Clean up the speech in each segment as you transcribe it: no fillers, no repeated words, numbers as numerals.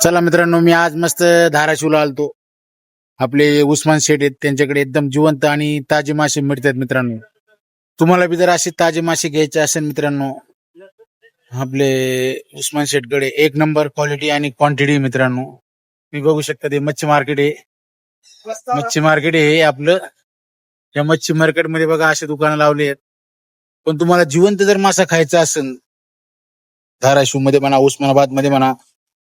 चला मित्रांनो, मी आज मस्त धाराशिवला आलतो. आपले उस्मान शेठ आहेत, त्यांच्याकडे एकदम जिवंत आणि ताजे मासे मिळतात मित्रांनो. तुम्हाला बी जर असे ताजे मासे घ्यायचे असेल मित्रांनो, आपले उस्मान शेठकडे एक नंबर क्वालिटी आणि क्वांटिटी मित्रांनो. तुम्ही बघू शकता ते मच्छी मार्केट आहे. मच्छी मार्केट आहे आपलं. या मच्छी मार्केट मध्ये बघा असे दुकानं लावले आहेत. पण तुम्हाला जिवंत जर मासा खायचा असेल धाराशिव मध्ये म्हणा, उस्मानाबाद मध्ये म्हणा,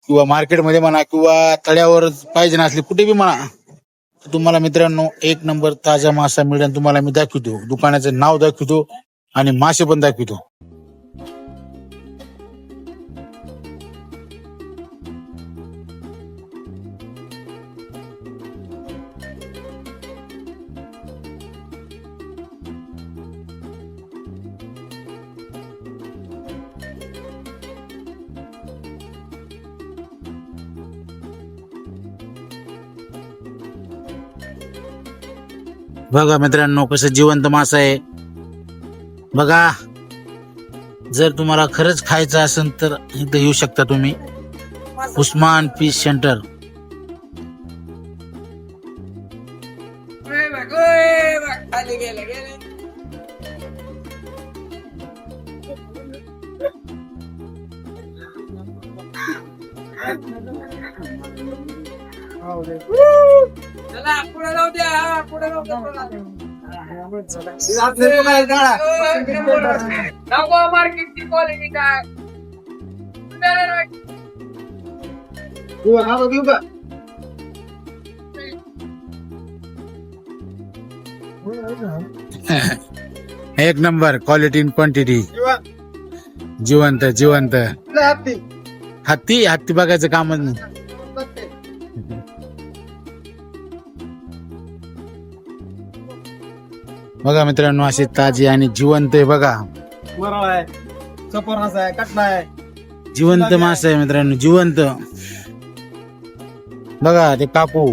किंवा मार्केटमध्ये म्हणा, किंवा तळ्यावर पाहिजे नसले कुठे बी म्हणा, तर तुम्हाला मित्रांनो एक नंबर ताजा मासा मिळेल. तुम्हाला मी दाखवतो, दुकानाचं नाव दाखवतो आणि मासे पण दाखवतो. बघा मित्रांनो कसं जिवंत मासा आहे बघा. जर तुम्हाला खरंच खायचं असेल तर इथं येऊ शकता तुम्ही, उस्मान फिश सेंटर. चला पुढे जाऊ द्या, पुढे जाऊ द्या. नको मार्केटची क्वालिटी काय एक नंबर क्वालिटी इन क्वांटिटी. जिवंत जिवंत हत्ती हत्ती बघायचं कामच नाही. बघा मित्रांनो असे ताजे आणि जिवंत आहे बघा. जिवंत मासा आहे मित्रांनो, जिवंत. बघा ते कापू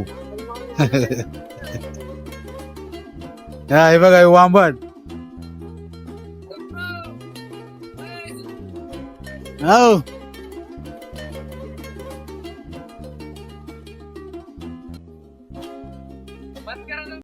हे बघा हे वांबट. हो